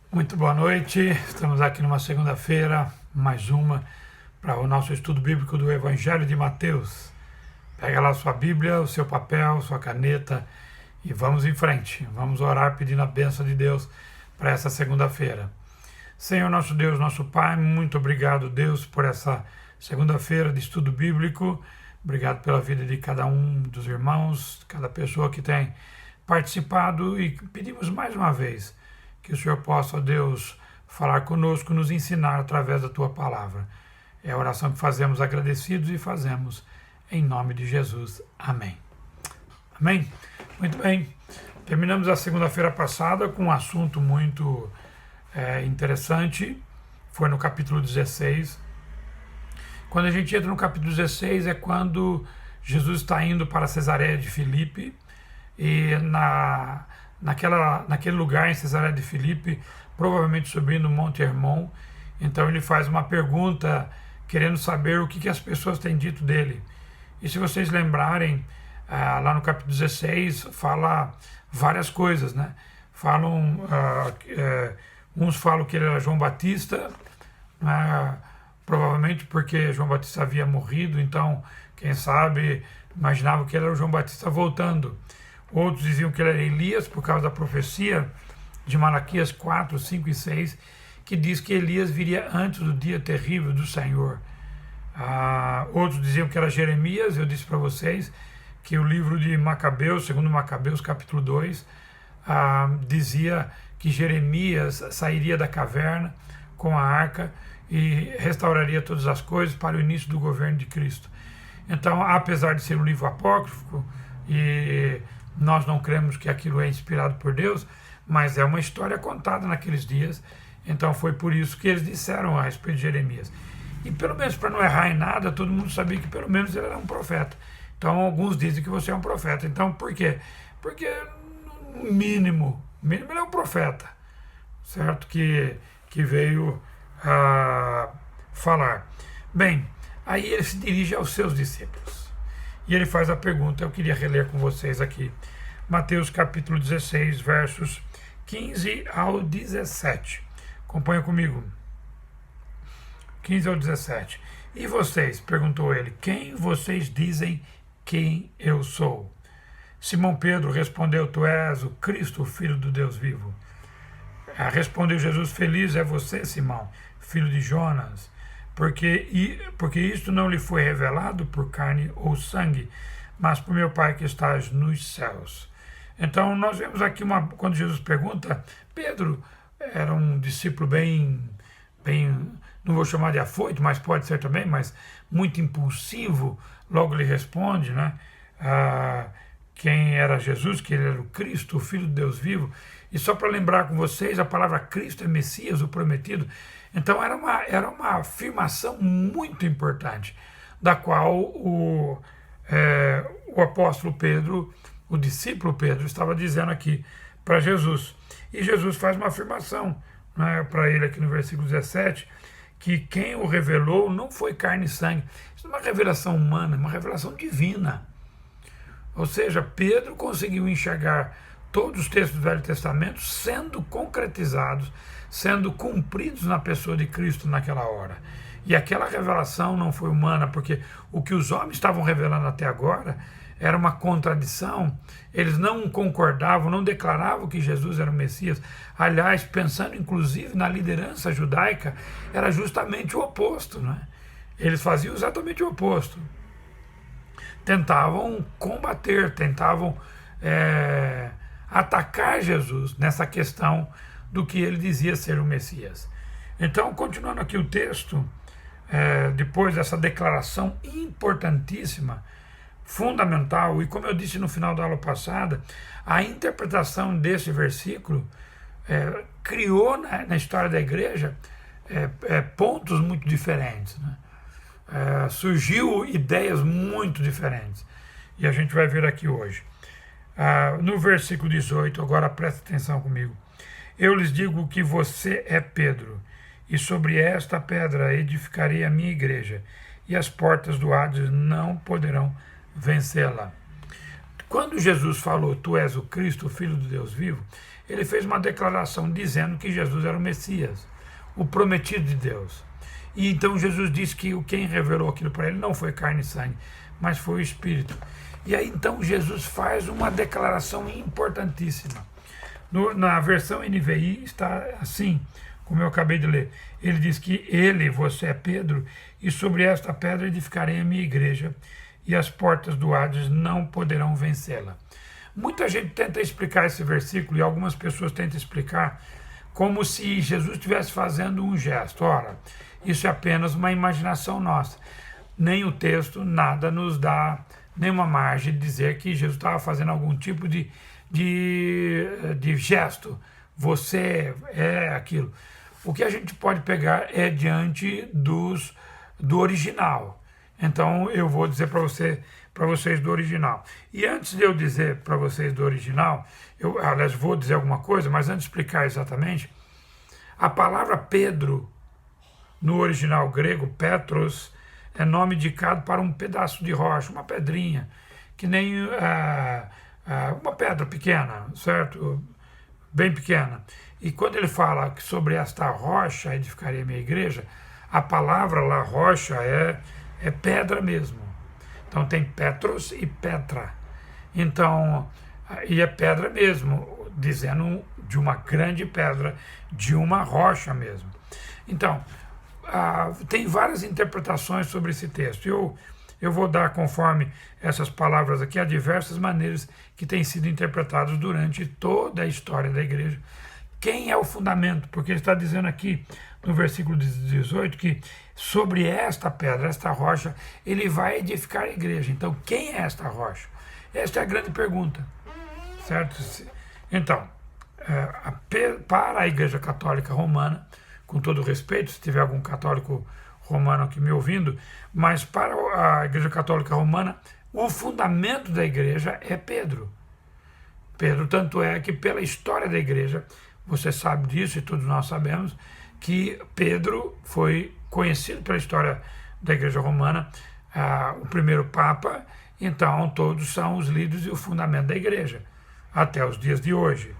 Muito boa noite, estamos aqui numa segunda-feira, mais uma, para o nosso estudo bíblico do Evangelho de Mateus. Pega lá sua Bíblia, o seu papel, sua caneta e vamos em frente. Vamos orar pedindo a bênção de Deus para essa segunda-feira. Senhor nosso Deus, nosso Pai, muito obrigado, Deus, por essa segunda-feira de estudo bíblico. Obrigado pela vida de cada um dos irmãos, cada pessoa que tem participado e pedimos mais uma vez que o Senhor possa, Deus, falar conosco, nos ensinar através da Tua palavra. É a oração que fazemos agradecidos e fazemos em nome de Jesus. Amém. Amém? Muito bem. Terminamos a segunda-feira passada com um assunto muito interessante. Foi no capítulo 16. Quando a gente entra no capítulo 16 é quando Jesus está indo para Cesareia de Filipe e naquele lugar em Cesareia de Filipe, provavelmente subindo o Monte Hermon, então ele faz uma pergunta querendo saber o que as pessoas têm dito dele. E se vocês lembrarem, lá no capítulo 16 fala várias coisas, né? Uns falam que ele era João Batista, provavelmente porque João Batista havia morrido, então, quem sabe, imaginavam que ele era o João Batista voltando. Outros diziam que ele era Elias, por causa da profecia de Malaquias 4, 5 e 6, que diz que Elias viria antes do dia terrível do Senhor. Outros diziam que era Jeremias. Eu disse para vocês que o livro de Macabeus, segundo Macabeus, capítulo 2, dizia que Jeremias sairia da caverna com a arca e restauraria todas as coisas para o início do governo de Cristo. Então, apesar de ser um livro apócrifo, e nós não cremos que aquilo é inspirado por Deus, mas é uma história contada naqueles dias, então foi por isso que eles disseram a respeito de Jeremias. E pelo menos para não errar em nada, todo mundo sabia que pelo menos ele era um profeta. Então alguns dizem que você é um profeta. Então por quê? Porque no mínimo ele é um profeta, certo? Que veio falar. Bem, aí ele se dirige aos seus discípulos. E ele faz a pergunta, eu queria reler com vocês aqui. Mateus capítulo 16, versos 15 ao 17. Acompanha comigo. 15 ao 17. E vocês, perguntou ele, quem vocês dizem quem eu sou? Simão Pedro respondeu, tu és o Cristo, o Filho do Deus vivo. Respondeu Jesus, feliz é você, Simão, filho de Jonas, porque isto não lhe foi revelado por carne ou sangue, mas por meu Pai que estás nos céus. Então nós vemos aqui, quando Jesus pergunta, Pedro era um discípulo bem, não vou chamar de afoito, mas pode ser também, mas muito impulsivo, logo ele responde, né? Quem era Jesus, que ele era o Cristo, o Filho de Deus vivo. E só para lembrar com vocês, a palavra Cristo é Messias, o prometido. Então era uma afirmação muito importante, da qual o apóstolo Pedro, o discípulo Pedro, estava dizendo aqui para Jesus. E Jesus faz uma afirmação, né, para ele aqui no versículo 17, que quem o revelou não foi carne e sangue. Isso não é uma revelação humana, é uma revelação divina. Ou seja, Pedro conseguiu enxergar todos os textos do Velho Testamento sendo concretizados, sendo cumpridos na pessoa de Cristo naquela hora. E aquela revelação não foi humana, porque o que os homens estavam revelando até agora era uma contradição. Eles não concordavam, não declaravam que Jesus era o Messias. Aliás, pensando inclusive na liderança judaica, era justamente o oposto, né? Eles faziam exatamente o oposto. Tentavam combater, tentavam atacar Jesus nessa questão do que ele dizia ser o Messias. Então, continuando aqui o texto, depois dessa declaração importantíssima, fundamental, e como eu disse no final da aula passada, a interpretação desse versículo criou na história da igreja pontos muito diferentes, né? Surgiu ideias muito diferentes, e a gente vai ver aqui hoje. No versículo 18, agora presta atenção comigo. Eu lhes digo que você é Pedro, e sobre esta pedra edificarei a minha igreja, e as portas do Hades não poderão vencê-la. Quando Jesus falou, tu és o Cristo, o Filho do Deus vivo, ele fez uma declaração dizendo que Jesus era o Messias, o prometido de Deus. E então Jesus disse que quem revelou aquilo para ele não foi carne e sangue, mas foi o Espírito. E aí então Jesus faz uma declaração importantíssima. Na versão NVI está assim, como eu acabei de ler. Ele diz que você é Pedro, e sobre esta pedra edificarei a minha igreja, e as portas do Hades não poderão vencê-la. Muita gente tenta explicar esse versículo, e algumas pessoas tentam explicar como se Jesus estivesse fazendo um gesto. Ora, isso é apenas uma imaginação nossa. Nem o texto, nada nos dá nenhuma margem de dizer que Jesus estava fazendo algum tipo de gesto. Você é aquilo. O que a gente pode pegar é diante do original. Então eu vou dizer para vocês do original. E antes de eu dizer para vocês do original, aliás, vou dizer alguma coisa, mas antes de explicar exatamente, a palavra Pedro, no original grego, Petros, é nome indicado para um pedaço de rocha, uma pedrinha, que nem uma pedra pequena, certo? Bem pequena. E quando ele fala sobre esta rocha edificaria a minha igreja, a palavra lá, rocha, é pedra mesmo. Então tem Petros e Petra. Então, e é pedra mesmo, dizendo de uma grande pedra, de uma rocha mesmo. Então, tem várias interpretações sobre esse texto. Eu vou dar, conforme essas palavras aqui, há diversas maneiras que têm sido interpretadas durante toda a história da igreja. Quem é o fundamento? Porque ele está dizendo aqui, no versículo 18, que sobre esta pedra, esta rocha, ele vai edificar a igreja. Então, quem é esta rocha? Esta é a grande pergunta, certo? Então, para a Igreja Católica Romana, com todo respeito, se tiver algum católico romano aqui me ouvindo, mas para a Igreja Católica Romana, o fundamento da igreja é Pedro. Pedro, tanto é que pela história da igreja, você sabe disso e todos nós sabemos, que Pedro foi conhecido pela história da igreja romana, o primeiro papa, então todos são os líderes e o fundamento da igreja, até os dias de hoje.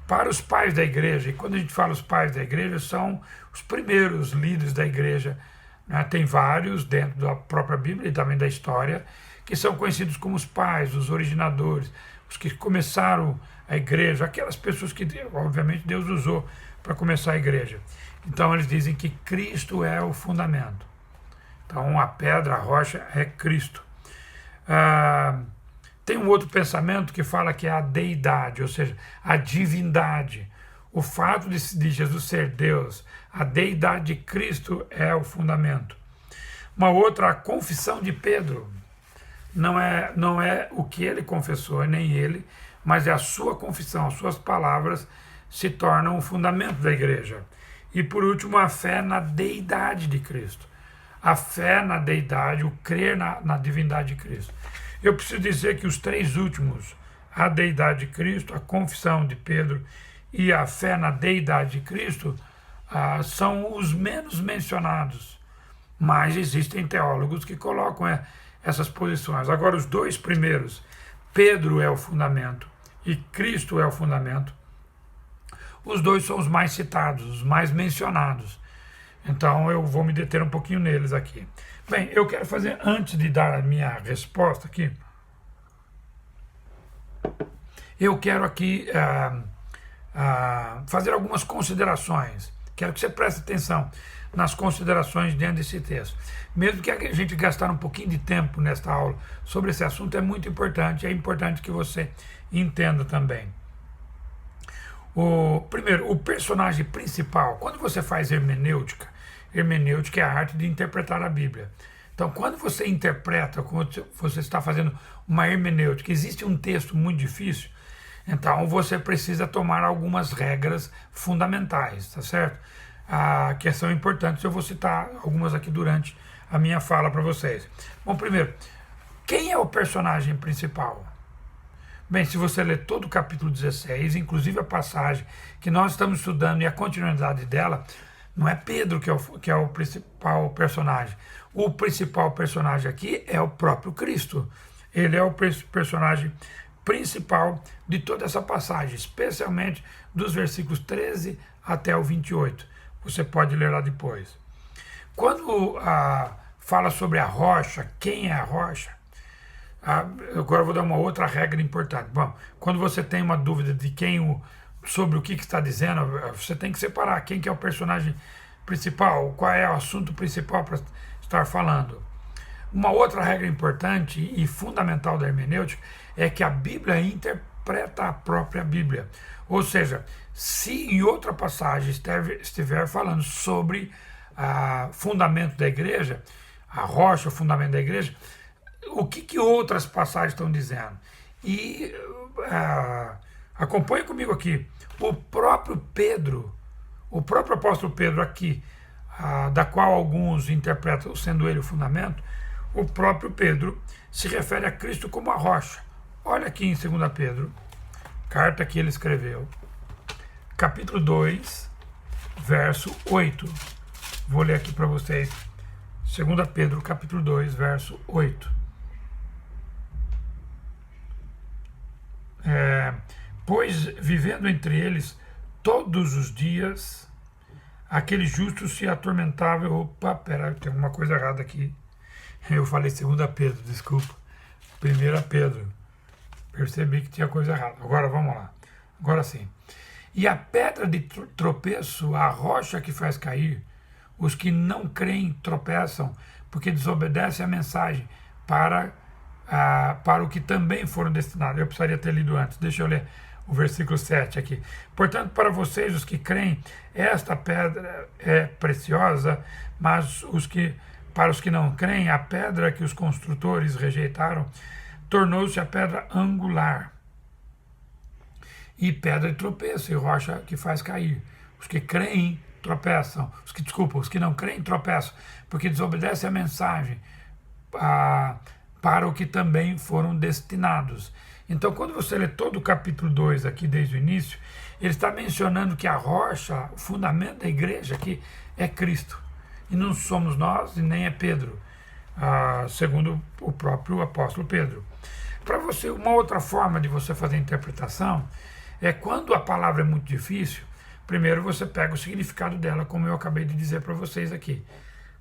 Para os pais da igreja, e quando a gente fala os pais da igreja, são os primeiros líderes da igreja, né? Tem vários dentro da própria Bíblia e também da história, que são conhecidos como os pais, os originadores, os que começaram a igreja, aquelas pessoas que, obviamente, Deus usou para começar a igreja. Então, eles dizem que Cristo é o fundamento. Então, a pedra, a rocha, é Cristo. Tem um outro pensamento que fala que é a deidade, ou seja, a divindade. O fato de Jesus ser Deus, a deidade de Cristo é o fundamento. Uma outra, a confissão de Pedro. Não é o que ele confessou, nem ele, mas é a sua confissão, as suas palavras se tornam o fundamento da igreja. E por último, a fé na deidade de Cristo. A fé na deidade, o crer na divindade de Cristo. Eu preciso dizer que os três últimos, a deidade de Cristo, a confissão de Pedro e a fé na deidade de Cristo, são os menos mencionados. Mas existem teólogos que colocam essas posições. Agora, os dois primeiros, Pedro é o fundamento e Cristo é o fundamento, os dois são os mais citados, os mais mencionados. Então, eu vou me deter um pouquinho neles aqui. Bem, eu quero fazer, antes de dar a minha resposta aqui, eu quero aqui fazer algumas considerações. Quero que você preste atenção nas considerações dentro desse texto. Mesmo que a gente gastar um pouquinho de tempo nesta aula sobre esse assunto, é muito importante, é importante que você entenda também. Primeiro, o personagem principal, quando você faz hermenêutica é a arte de interpretar a Bíblia. Então, quando você interpreta, quando você está fazendo uma hermenêutica, existe um texto muito difícil, então você precisa tomar algumas regras fundamentais, tá certo? Que são importantes, eu vou citar algumas aqui durante a minha fala para vocês. Bom, primeiro, quem é o personagem principal? Bem, se você ler todo o capítulo 16, inclusive a passagem que nós estamos estudando e a continuidade dela, não é Pedro que é o principal personagem. O principal personagem aqui é o próprio Cristo. Ele é o personagem principal de toda essa passagem, especialmente dos versículos 13 até o 28. Você pode ler lá depois. Quando fala sobre a rocha, quem é a rocha, agora eu vou dar uma outra regra importante. Bom, quando você tem uma dúvida de sobre o que está dizendo, você tem que separar quem que é o personagem principal, qual é o assunto principal para estar falando. Uma outra regra importante e fundamental da hermenêutica é que a Bíblia interpreta a própria Bíblia. Ou seja, se em outra passagem estiver falando sobre fundamento da igreja, a rocha, o fundamento da igreja, o que outras passagens estão dizendo? E acompanhe comigo aqui. O próprio apóstolo Pedro aqui, da qual alguns interpretam sendo ele o fundamento, o próprio Pedro se refere a Cristo como a rocha. Olha aqui em 2 Pedro, carta que ele escreveu, capítulo 2, verso 8. Vou ler aqui para vocês. 2 Pedro, capítulo 2, verso 8. Pois, vivendo entre eles todos os dias, aquele justo se atormentava. Opa, pera, tem alguma coisa errada aqui. Eu falei 2 Pedro, desculpa. 1 Pedro. Percebi que tinha coisa errada. Agora vamos lá. Agora sim. E a pedra de tropeço, a rocha que faz cair, os que não creem tropeçam, porque desobedecem a mensagem para o que também foram destinados. Eu precisaria ter lido antes. Deixa eu ler o versículo 7 aqui. Portanto, para vocês, os que creem, esta pedra é preciosa, mas para os que não creem, a pedra que os construtores rejeitaram tornou-se a pedra angular e pedra de tropeço e rocha que faz cair. Os que creem tropeçam, os que não creem tropeçam, porque desobedecem a mensagem para o que também foram destinados. Então, quando você lê todo o capítulo 2 aqui, desde o início, ele está mencionando que a rocha, o fundamento da igreja aqui é Cristo. E não somos nós e nem é Pedro, segundo o próprio apóstolo Pedro. Para você, uma outra forma de você fazer a interpretação é quando a palavra é muito difícil, primeiro você pega o significado dela, como eu acabei de dizer para vocês aqui.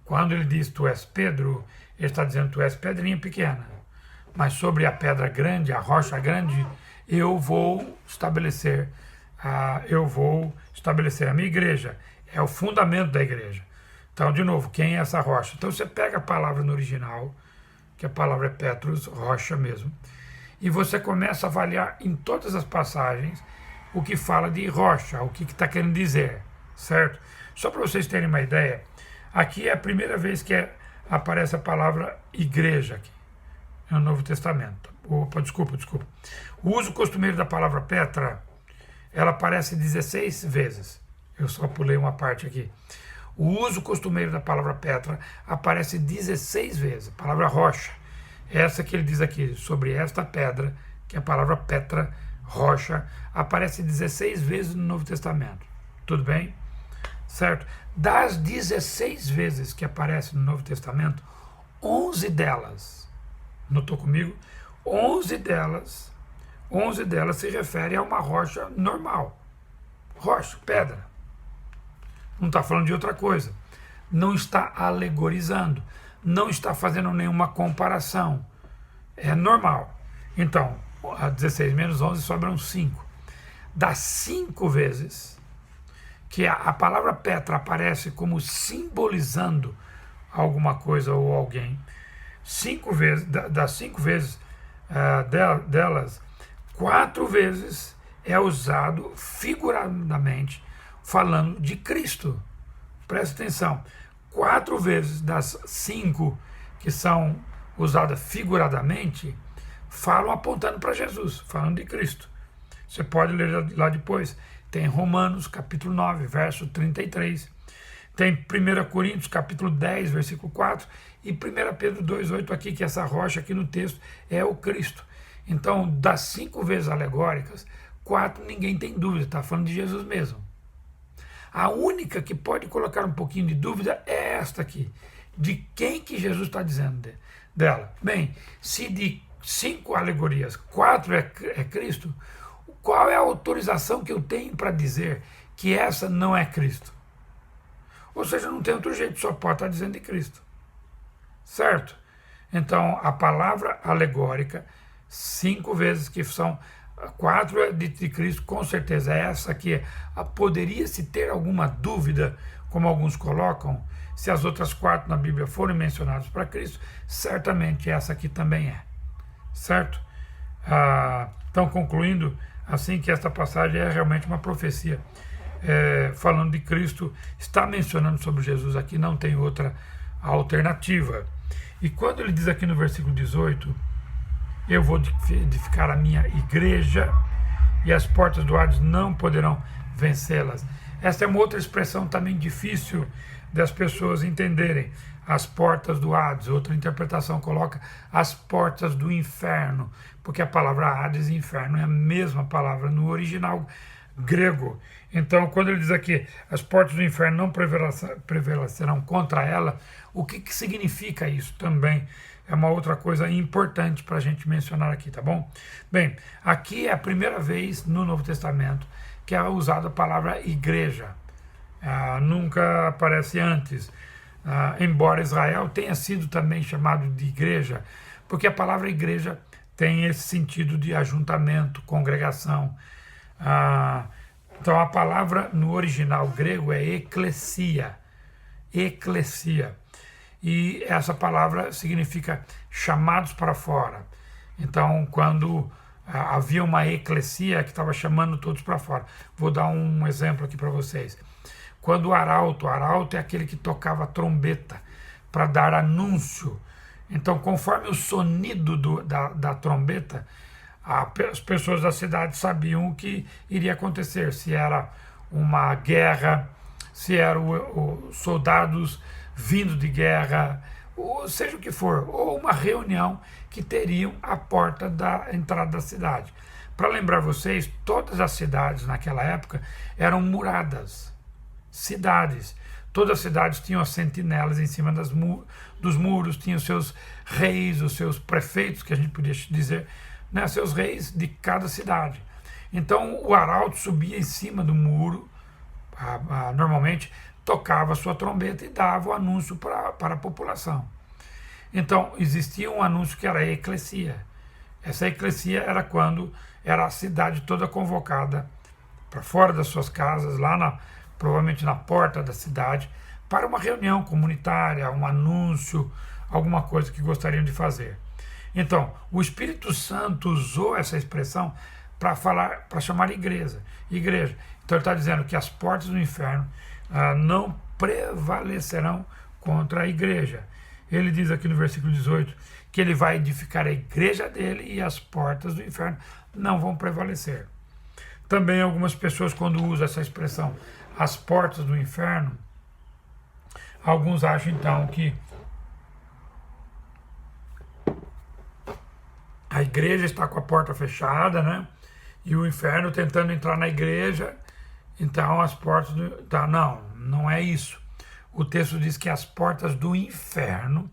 Quando ele diz tu és Pedro, ele está dizendo tu és pedrinha pequena. Mas sobre a pedra grande, a rocha grande, eu vou estabelecer a minha igreja. É o fundamento da igreja. Então, de novo, quem é essa rocha? Então você pega a palavra no original, que a palavra é Petros, rocha mesmo, e você começa a avaliar em todas as passagens o que fala de rocha, o que está querendo dizer, certo? Só para vocês terem uma ideia, aqui é a primeira vez que aparece a palavra igreja aqui, no Novo Testamento. Opa, desculpa. O uso costumeiro da palavra Petra, ela aparece 16 vezes. Eu só pulei uma parte aqui. O uso costumeiro da palavra Petra aparece 16 vezes. A palavra rocha, essa que ele diz aqui, sobre esta pedra, que é a palavra Petra, rocha, aparece 16 vezes no Novo Testamento. Tudo bem? Certo? Das 16 vezes que aparece no Novo Testamento, 11 delas, notou comigo? 11 delas se referem a uma rocha normal. Rocha, pedra. Não está falando de outra coisa. Não está alegorizando. Não está fazendo nenhuma comparação. É normal. Então, a 16 menos 11 sobram 5. Das 5 vezes que a palavra Petra aparece como simbolizando alguma coisa ou alguém, 5 vezes, das 5 vezes delas, 4 vezes é usado figuradamente falando de Cristo. Presta atenção. 4 vezes das 5 que são usadas figuradamente falam apontando para Jesus, falando de Cristo. Você pode ler lá depois. Tem Romanos, capítulo 9, verso 33. Tem 1 Coríntios, capítulo 10, versículo 4. E 1 Pedro 2, 8 aqui, que essa rocha aqui no texto é o Cristo. Então, das 5 vezes alegóricas, 4 ninguém tem dúvida, está falando de Jesus mesmo. A única que pode colocar um pouquinho de dúvida é esta aqui. De quem que Jesus está dizendo dela? Bem, se 5 alegorias, 4 é Cristo, qual é a autorização que eu tenho para dizer que essa não é Cristo? Ou seja, não tem outro jeito, só pode estar dizendo de Cristo. Certo? Então, a palavra alegórica, 5 vezes, que são 4 de Cristo, com certeza essa que poderia-se ter alguma dúvida, como alguns colocam, se as outras 4 na Bíblia forem mencionadas para Cristo, certamente essa aqui também é. Certo? Então, concluindo, assim, que esta passagem é realmente uma profecia, falando de Cristo, está mencionando sobre Jesus aqui, não tem outra alternativa. E quando ele diz aqui no versículo 18, eu vou edificar a minha igreja e as portas do Hades não poderão vencê-las. Essa é uma outra expressão também difícil das pessoas entenderem. As portas do Hades, outra interpretação coloca as portas do inferno, porque a palavra Hades e inferno é a mesma palavra no original grego. Então, quando ele diz aqui, as portas do inferno não prevalecerão contra ela, o que significa isso também? É uma outra coisa importante para a gente mencionar aqui, tá bom? Bem, aqui é a primeira vez no Novo Testamento que é usada a palavra igreja. Nunca aparece antes, embora Israel tenha sido também chamado de igreja, porque a palavra igreja tem esse sentido de ajuntamento, congregação. Então a palavra no original grego é eclesia, eclesia. E essa palavra significa chamados para fora. Então, quando havia uma eclesia que estava chamando todos para fora. Vou dar um exemplo aqui para vocês. Quando o arauto é aquele que tocava trombeta para dar anúncio. Então, conforme o sonido da trombeta, as pessoas da cidade sabiam o que iria acontecer, se era uma guerra, se eram soldados vindo de guerra, ou seja o que for, ou uma reunião que teriam à porta da entrada da cidade. Para lembrar vocês, todas as cidades naquela época eram muradas, cidades. Todas as cidades tinham as sentinelas em cima dos muros, tinham seus reis, os seus prefeitos, que a gente podia dizer, né, seus reis de cada cidade. Então o arauto subia em cima do muro, normalmente tocava sua trombeta e dava o anúncio para a população. Então existia um anúncio que era a eclesia. Essa eclesia era quando era a cidade toda convocada para fora das suas casas, provavelmente na porta da cidade, para uma reunião comunitária, um anúncio, alguma coisa que gostariam de fazer. Então, o Espírito Santo usou essa expressão para chamar igreja. Então ele está dizendo que as portas do inferno não prevalecerão contra a igreja. Ele diz aqui no versículo 18 que ele vai edificar a igreja dele e as portas do inferno não vão prevalecer. Também algumas pessoas, quando usam essa expressão, as portas do inferno, alguns acham então que a igreja está com a porta fechada, né? E o inferno tentando entrar na igreja, então as portas do... Não é isso. O texto diz que as portas do inferno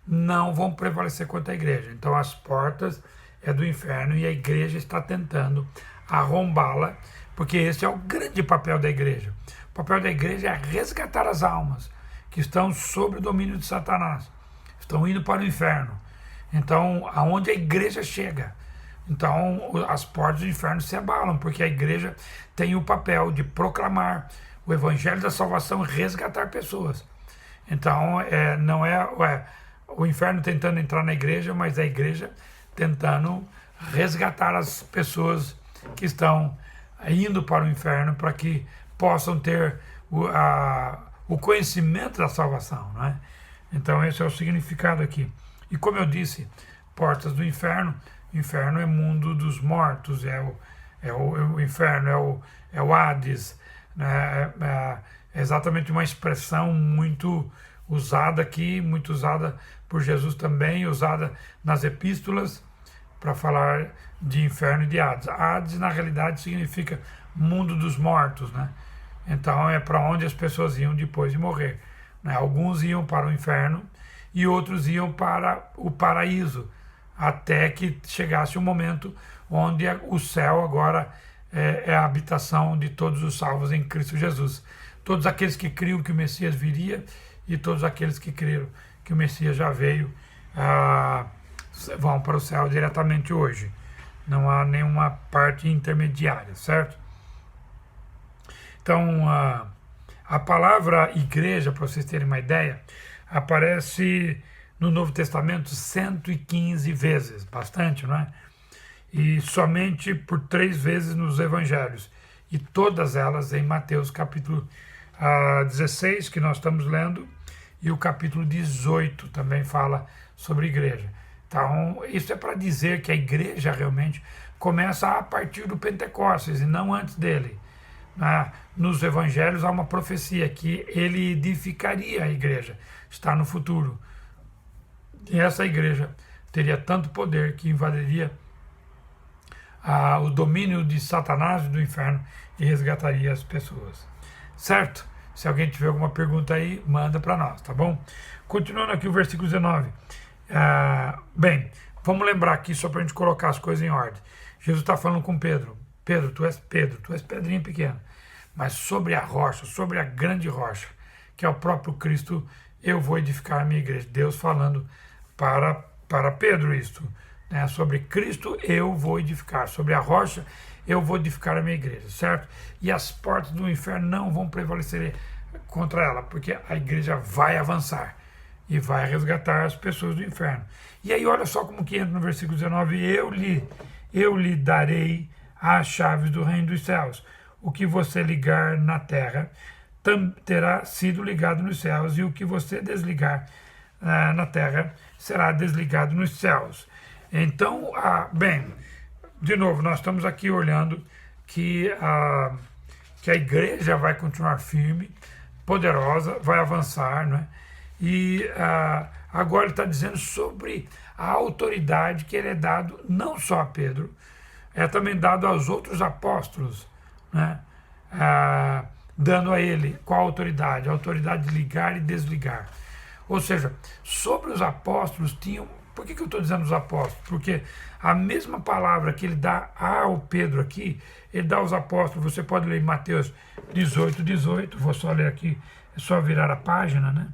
não vão prevalecer contra a igreja. Então as portas é do inferno e a igreja está tentando arrombá-la, porque esse é o grande papel da igreja. O papel da igreja é resgatar as almas que estão sob o domínio de Satanás, estão indo para o inferno. Então, aonde a igreja chega, então as portas do inferno se abalam, porque a igreja tem o papel de proclamar o evangelho da salvação e resgatar pessoas. Então, não é o inferno tentando entrar na igreja, mas a igreja tentando resgatar as pessoas que estão indo para o inferno para que possam ter o conhecimento da salvação, não é? Então esse é o significado aqui. E como eu disse, portas do inferno, inferno é mundo dos mortos, o inferno, é o Hades, né? É exatamente uma expressão muito usada aqui, muito usada por Jesus também, usada nas epístolas para falar de inferno e de Hades. Hades na realidade significa mundo dos mortos, né? Então é para onde as pessoas iam depois de morrer, né? Alguns iam para o inferno e outros iam para o paraíso, até que chegasse o momento onde o céu agora é a habitação de todos os salvos em Cristo Jesus. Todos aqueles que criam que o Messias viria e todos aqueles que creram que o Messias já veio vão para o céu diretamente hoje. Não há nenhuma parte intermediária, certo? Então, a palavra igreja, para vocês terem uma ideia, aparece no Novo Testamento 115 vezes, bastante, não é? E somente por 3 vezes nos evangelhos, e todas elas em Mateus capítulo 16, que nós estamos lendo, e o capítulo 18 também fala sobre igreja. Então, isso é para dizer que a igreja realmente começa a partir do Pentecostes e não antes dele. Nos evangelhos há uma profecia que ele edificaria a igreja, está no futuro. E essa igreja teria tanto poder que invadiria o domínio de Satanás e do inferno e resgataria as pessoas. Certo? Se alguém tiver alguma pergunta aí, manda para nós, tá bom? Continuando aqui o versículo 19. Bem, vamos lembrar aqui só para a gente colocar as coisas em ordem. Jesus está falando com Pedro. Pedro, tu és pedrinha pequena. Mas sobre a rocha, sobre a grande rocha, que é o próprio Cristo, eu vou edificar a minha igreja. Deus falando para Pedro isto. Né? Sobre Cristo eu vou edificar. Sobre a rocha eu vou edificar a minha igreja, certo? E as portas do inferno não vão prevalecer contra ela, porque a igreja vai avançar e vai resgatar as pessoas do inferno. E aí olha só como que entra no versículo 19, eu lhe darei as chaves do reino dos céus. O que você ligar na terra terá sido ligado nos céus, e o que você desligar na terra será desligado nos céus. Então, bem, de novo, nós estamos aqui olhando que a igreja vai continuar firme, poderosa, vai avançar, né? E agora ele está dizendo sobre a autoridade que ele é dado não só a Pedro, é também dado aos outros apóstolos, né? Dando a ele qual a autoridade? A autoridade de ligar e desligar. Ou seja, sobre os apóstolos tinham... Por que eu estou dizendo os apóstolos? Porque a mesma palavra que ele dá ao Pedro aqui, ele dá aos apóstolos. Você pode ler em Mateus 18, vou só ler aqui, é só virar a página, né?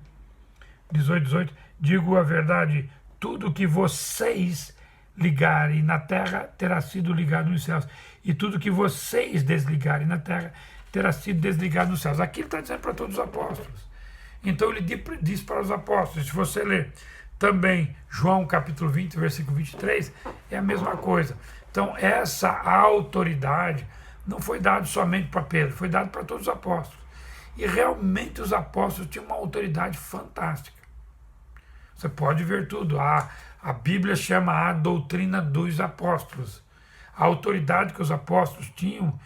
18. Digo a verdade, tudo que vocês ligarem na terra terá sido ligado nos céus, e tudo que vocês desligarem na terra terá sido desligado nos céus. Aqui ele está dizendo para todos os apóstolos. Então ele diz para os apóstolos, se você ler também João capítulo 20, versículo 23, é a mesma coisa. Então essa autoridade não foi dada somente para Pedro, foi dada para todos os apóstolos. E realmente os apóstolos tinham uma autoridade fantástica. Você pode ver tudo. A Bíblia chama a doutrina dos apóstolos. A autoridade que os apóstolos tinham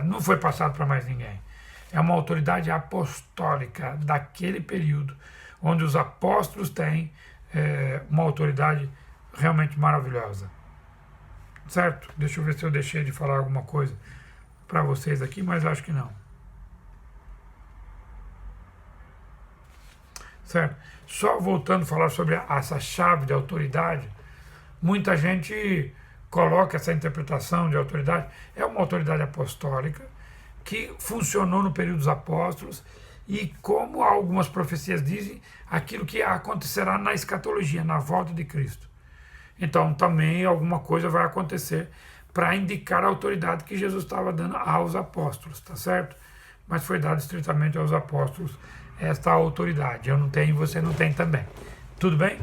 não foi passada para mais ninguém. É uma autoridade apostólica daquele período, onde os apóstolos têm uma autoridade realmente maravilhosa. Certo? Deixa eu ver se eu deixei de falar alguma coisa para vocês aqui, mas acho que não. Certo? Só voltando a falar sobre essa chave de autoridade, muita gente coloca essa interpretação de autoridade, é uma autoridade apostólica que funcionou no período dos apóstolos e, como algumas profecias dizem, aquilo que acontecerá na escatologia, na volta de Cristo. Então também alguma coisa vai acontecer para indicar a autoridade que Jesus estava dando aos apóstolos, tá certo? Mas foi dado estritamente aos apóstolos esta autoridade. Eu não tenho, você não tem também. Tudo bem?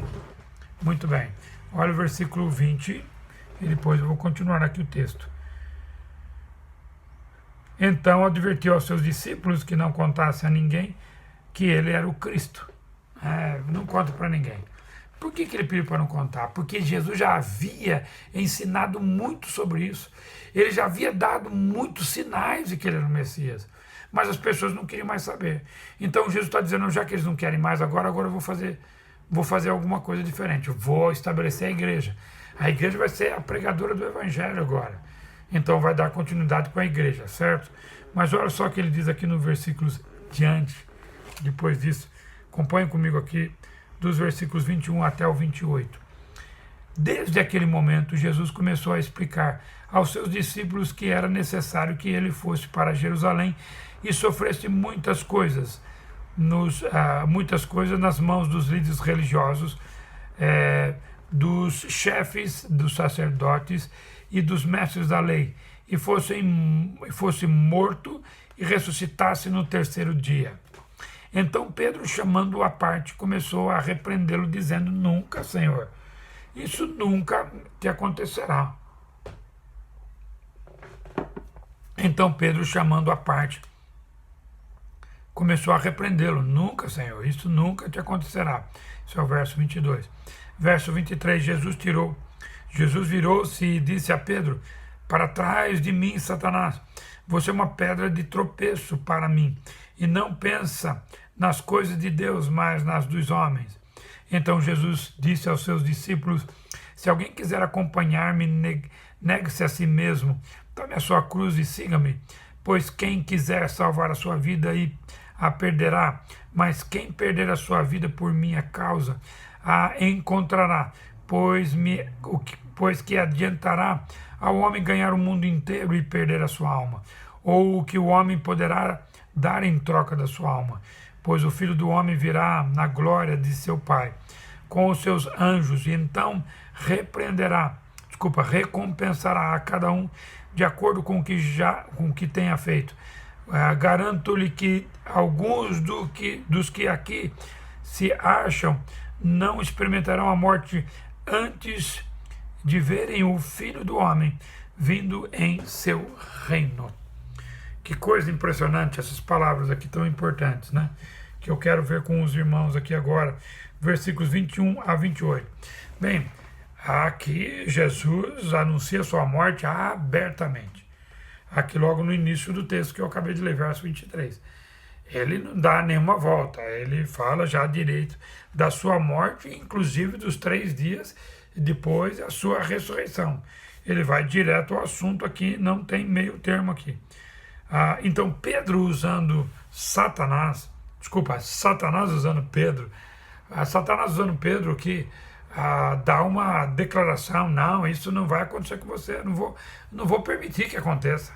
Muito bem. Olha o versículo 20 e depois eu vou continuar aqui o texto. Então advertiu aos seus discípulos que não contassem a ninguém que ele era o Cristo. Não conta para ninguém. Por que ele pediu para não contar? Porque Jesus já havia ensinado muito sobre isso. Ele já havia dado muitos sinais de que ele era o Messias. Mas as pessoas não queriam mais saber. Então Jesus está dizendo, já que eles não querem mais agora eu vou fazer alguma coisa diferente. Eu vou estabelecer a igreja. A igreja vai ser a pregadora do evangelho agora. Então vai dar continuidade com a igreja, certo? Mas olha só o que ele diz aqui no versículos diante, depois disso. Acompanhe comigo aqui dos versículos 21 até o 28. Desde aquele momento, Jesus começou a explicar aos seus discípulos que era necessário que ele fosse para Jerusalém e sofresse muitas coisas nas mãos dos líderes religiosos, dos chefes dos sacerdotes e dos mestres da lei, e fosse morto e ressuscitasse no terceiro dia. Então Pedro, chamando-o à parte, começou a repreendê-lo, dizendo: nunca, Senhor, isso nunca te acontecerá. Então Pedro, chamando-o à parte, começou a repreendê-lo: nunca, Senhor, isso nunca te acontecerá. Isso é o verso 22. Verso 23, Jesus virou-se e disse a Pedro: para trás de mim, Satanás, você é uma pedra de tropeço para mim, e não pensa nas coisas de Deus, mas nas dos homens. Então Jesus disse aos seus discípulos: se alguém quiser acompanhar-me, negue-se a si mesmo, tome a sua cruz e siga-me, pois quem quiser salvar a sua vida a perderá, mas quem perder a sua vida por minha causa a encontrará, pois que adiantará ao homem ganhar o mundo inteiro e perder a sua alma, ou o que o homem poderá dar em troca da sua alma, pois o Filho do Homem virá na glória de seu Pai com os seus anjos, e então recompensará a cada um de acordo com o que tenha feito. Garanto-lhe que alguns dos que aqui se acham não experimentarão a morte antes de verem o Filho do Homem vindo em seu reino. Que coisa impressionante, essas palavras aqui tão importantes, né? Que eu quero ver com os irmãos aqui agora, versículos 21 a 28. Bem, aqui Jesus anuncia sua morte abertamente. Aqui logo no início do texto que eu acabei de ler, verso 23. Ele não dá nenhuma volta, ele fala já direito da sua morte, inclusive dos 3 dias depois a sua ressurreição. Ele vai direto ao assunto aqui, não tem meio termo aqui. Então Pedro usando Satanás usando Pedro, Satanás usando Pedro que dá uma declaração: não, isso não vai acontecer com você, não vou permitir que aconteça.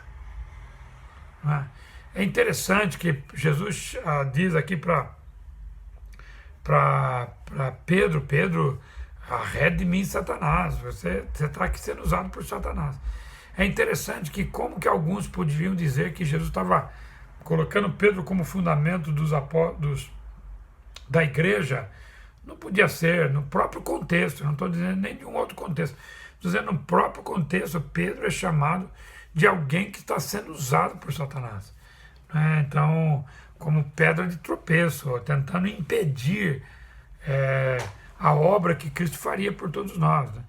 É interessante que Jesus diz aqui para Pedro: arrede de mim, Satanás, você está aqui sendo usado por Satanás. É interessante que como que alguns poderiam dizer que Jesus estava colocando Pedro como fundamento da igreja. Não podia ser, no próprio contexto, não estou dizendo nem de um outro contexto, estou dizendo no próprio contexto, Pedro é chamado de alguém que está sendo usado por Satanás. Então, como pedra de tropeço, tentando impedir a obra que Cristo faria por todos nós. Né?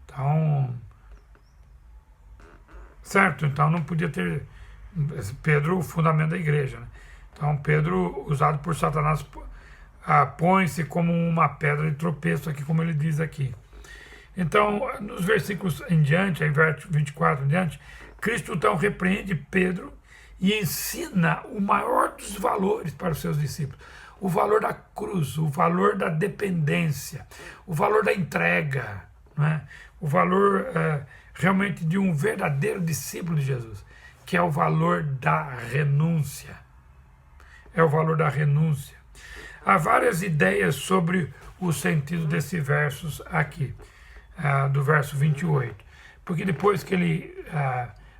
Então, certo? Então não podia ter Pedro o fundamento da igreja. Né? Então Pedro, usado por Satanás, põe-se como uma pedra de tropeço, aqui como ele diz aqui. Então, nos versículos em diante, em verso 24 em diante, Cristo então repreende Pedro e ensina o maior dos valores para os seus discípulos. O valor da cruz, o valor da dependência, o valor da entrega, né? O valor realmente de um verdadeiro discípulo de Jesus, que é o valor da renúncia. É o valor da renúncia. Há várias ideias sobre o sentido desses versos aqui, do verso 28. Porque depois que ele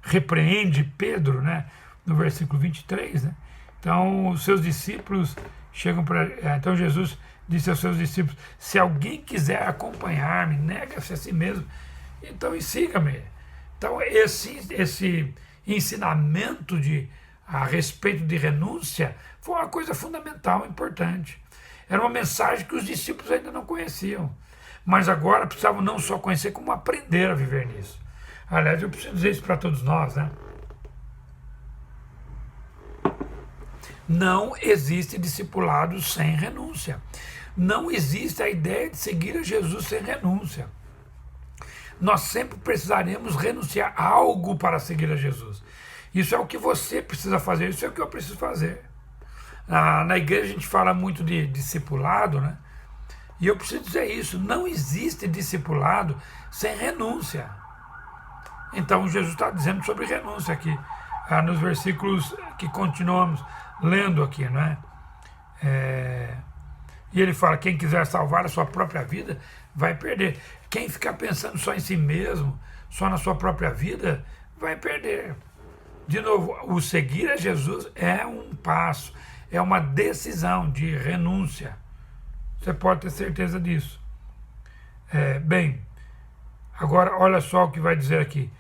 repreende Pedro, né, no versículo 23, né, então os seus discípulos chegam para... Então Jesus disse aos seus discípulos: se alguém quiser acompanhar-me, nega-se a si mesmo, então e siga-me. Então esse ensinamento a respeito de renúncia foi uma coisa fundamental, importante. Era uma mensagem que os discípulos ainda não conheciam, mas agora precisavam não só conhecer, como aprender a viver nisso. Aliás, eu preciso dizer isso para todos nós, né? Não existe discipulado sem renúncia. Não existe a ideia de seguir a Jesus sem renúncia. Nós sempre precisaremos renunciar a algo para seguir a Jesus. Isso é o que você precisa fazer, isso é o que eu preciso fazer. Na igreja a gente fala muito de discipulado, né? E eu preciso dizer isso, não existe discipulado sem renúncia. Então Jesus está dizendo sobre renúncia aqui, nos versículos que continuamos lendo aqui, não é? E ele fala, quem quiser salvar a sua própria vida, vai perder. Quem ficar pensando só em si mesmo, só na sua própria vida, vai perder. De novo, o seguir a Jesus é um passo, é uma decisão de renúncia. Você pode ter certeza disso. Bem, agora olha só o que vai dizer aqui.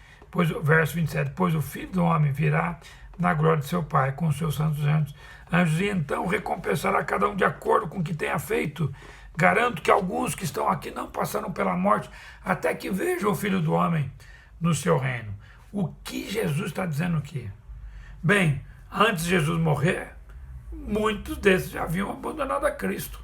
Verso 27, pois o Filho do Homem virá na glória de seu Pai, com os seus santos anjos, e então recompensará cada um de acordo com o que tenha feito. Garanto que alguns que estão aqui não passaram pela morte, até que vejam o Filho do Homem no seu reino. O que Jesus está dizendo aqui? Bem, antes de Jesus morrer, muitos desses já haviam abandonado a Cristo,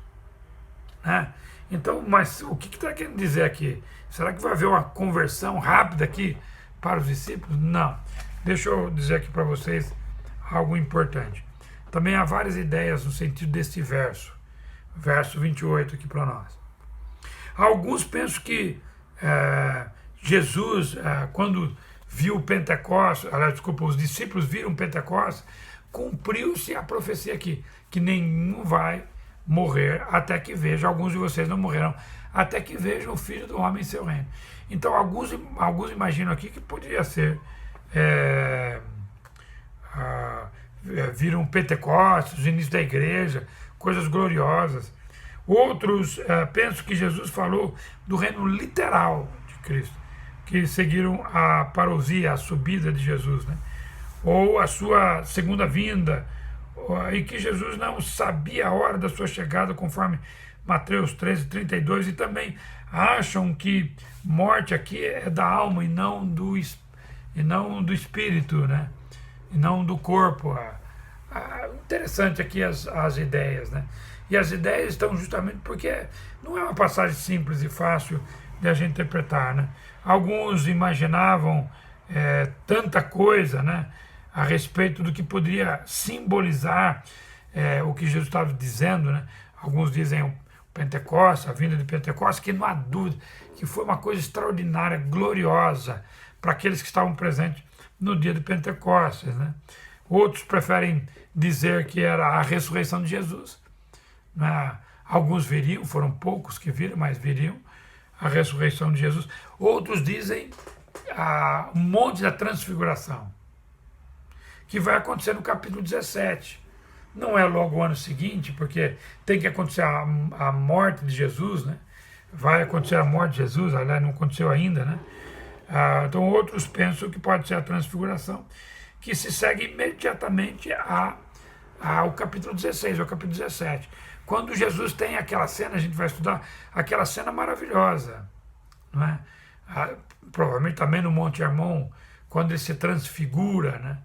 né? Então, mas o que está querendo dizer aqui? Será que vai haver uma conversão rápida aqui para os discípulos? Não. Deixa eu dizer aqui para vocês algo importante. Também há várias ideias no sentido deste verso 28 aqui para nós. Alguns pensam que Jesus, quando viu o Pentecostes, os discípulos viram Pentecostes, cumpriu-se a profecia aqui, que nenhum vai morrer até que veja, alguns de vocês não morrerão, até que vejam o Filho do Homem em seu reino. Então, alguns imaginam aqui que poderia ser viram Pentecostes, o início da igreja, coisas gloriosas. Outros pensam que Jesus falou do reino literal de Cristo, que seguiram a parousia, a subida de Jesus, né? Ou a sua segunda vinda, e que Jesus não sabia a hora da sua chegada, conforme Mateus 13:32, e também acham que morte aqui é da alma e não do espírito, né? E não do corpo. Interessante aqui as ideias, né? E as ideias estão justamente porque não é uma passagem simples e fácil de a gente interpretar, né? Alguns imaginavam tanta coisa, né, a respeito do que poderia simbolizar o que Jesus estava dizendo, né? Alguns dizem o Pentecostes, a vinda de Pentecostes, que não há dúvida que foi uma coisa extraordinária, gloriosa para aqueles que estavam presentes no dia de Pentecostes, né? Outros preferem dizer que era a ressurreição de Jesus, né? Alguns viriam, foram poucos que viram, mas viriam a ressurreição de Jesus. Outros dizem o monte da transfiguração, que vai acontecer no capítulo 17. Não é logo o ano seguinte, porque tem que acontecer a morte de Jesus, né? Vai acontecer a morte de Jesus, aliás, não aconteceu ainda, né? Então outros pensam que pode ser a transfiguração, que se segue imediatamente ao capítulo 16, ao capítulo 17. Quando Jesus tem aquela cena, a gente vai estudar, aquela cena maravilhosa, não é? Provavelmente também no Monte Hermon, quando ele se transfigura, né?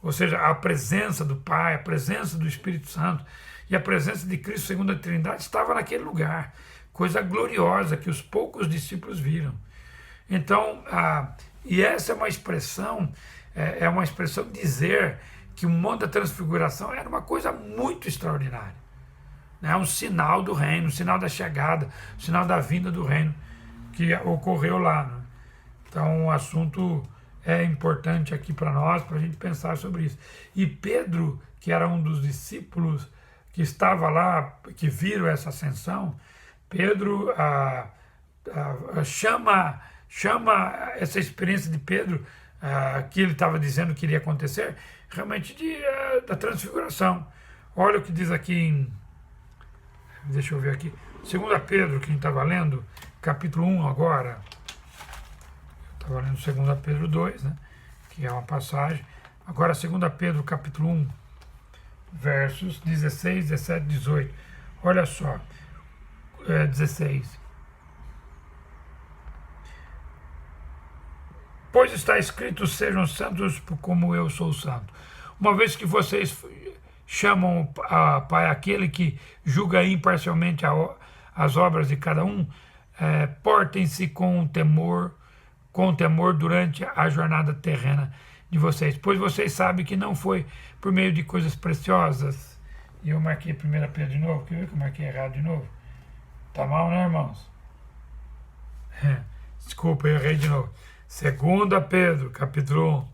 Ou seja, a presença do Pai, a presença do Espírito Santo e a presença de Cristo segundo a Trindade estava naquele lugar. Coisa gloriosa que os poucos discípulos viram. Então, e essa é uma expressão dizer que o monte da transfiguração era uma coisa muito extraordinária. É um sinal do reino, um sinal da chegada, um sinal da vinda do reino que ocorreu lá, né? Então, o assunto é importante aqui para nós, para a gente pensar sobre isso. E Pedro, que era um dos discípulos que estava lá, que viram essa ascensão, Pedro chama essa experiência de Pedro, que ele estava dizendo que iria acontecer, realmente da transfiguração. Olha o que diz aqui deixa eu ver aqui, 2 Pedro, que a gente estava lendo, capítulo 1 agora. Estava lendo 2 Pedro 2, né, que é uma passagem. Agora 2 Pedro, capítulo 1, versos 16, 17, 18. Olha só, 16. Pois está escrito, sejam santos como eu sou santo. Uma vez que vocês chamam a Pai aquele que julga imparcialmente as obras de cada um, portem-se com temor durante a jornada terrena de vocês, pois vocês sabem que não foi por meio de coisas preciosas. E eu marquei 1 Pedro de novo, quer ver que eu marquei errado de novo? Tá mal, né, irmãos? Desculpa, eu errei de novo. 2 Pedro, capítulo 1,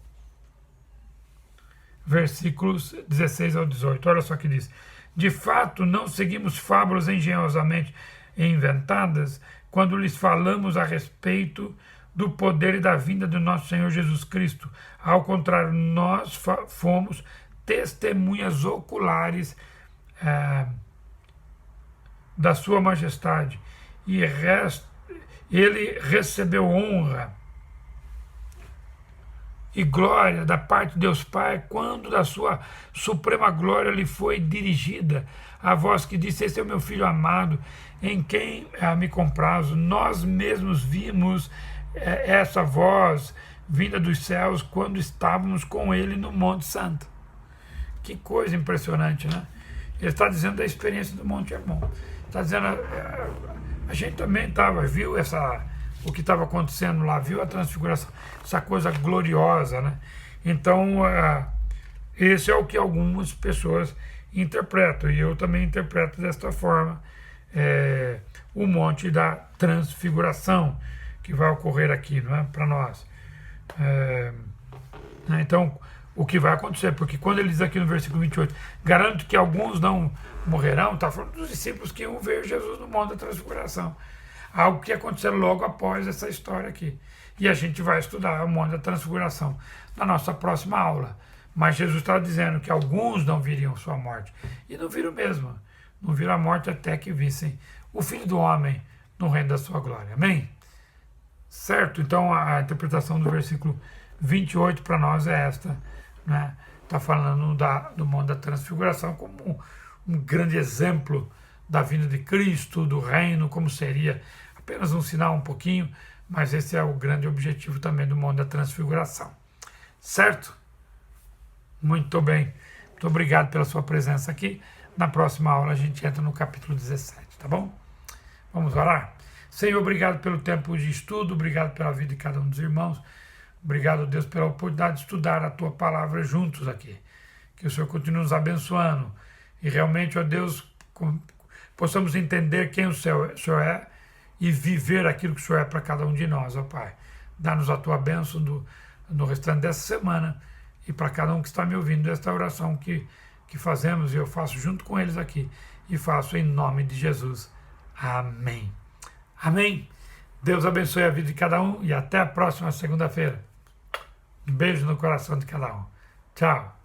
versículos 16 ao 18. Olha só o que diz. De fato, não seguimos fábulas engenhosamente inventadas quando lhes falamos a respeito do poder e da vinda do nosso Senhor Jesus Cristo. Ao contrário, nós fomos testemunhas oculares da sua majestade, e ele recebeu honra e glória da parte de Deus Pai, quando da sua suprema glória lhe foi dirigida a voz que disse: esse é o meu filho amado, em quem me comprazo. Nós mesmos vimos essa voz vinda dos céus quando estávamos com ele no Monte Santo. Que coisa impressionante, né? Ele está dizendo da experiência do Monte Hermon. Está dizendo, a gente também viu o que estava acontecendo lá, viu a transfiguração, essa coisa gloriosa, né? Então, esse é o que algumas pessoas interpretam, e eu também interpreto desta forma, o Monte da Transfiguração, que vai ocorrer aqui, não é? Para nós. Então, o que vai acontecer, porque quando ele diz aqui no versículo 28, garanto que alguns não morrerão, está falando dos discípulos que iam ver Jesus no Monte da Transfiguração. Algo que ia acontecer logo após essa história aqui. E a gente vai estudar o Monte da Transfiguração na nossa próxima aula. Mas Jesus estava dizendo que alguns não viriam sua morte. E não viram mesmo. Não viram a morte até que vissem o Filho do Homem no reino da sua glória. Amém? Certo? Então a interpretação do versículo 28 para nós é esta. Né? Está falando do Monte da Transfiguração como um grande exemplo da vinda de Cristo, do reino, como seria apenas um sinal um pouquinho, mas esse é o grande objetivo também do Monte da Transfiguração. Certo? Muito bem. Muito obrigado pela sua presença aqui. Na próxima aula a gente entra no capítulo 17, tá bom? Vamos orar? Senhor, obrigado pelo tempo de estudo, obrigado pela vida de cada um dos irmãos. Obrigado, Deus, pela oportunidade de estudar a Tua Palavra juntos aqui. Que o Senhor continue nos abençoando. E realmente, ó Deus, possamos entender quem o Senhor é e viver aquilo que o Senhor é para cada um de nós, ó Pai. Dá-nos a Tua bênção no restante dessa semana e para cada um que está me ouvindo, esta oração que fazemos, e eu faço junto com eles aqui, e faço em nome de Jesus. Amém. Amém. Deus abençoe a vida de cada um e até a próxima segunda-feira. Um beijo no coração de cada um. Tchau.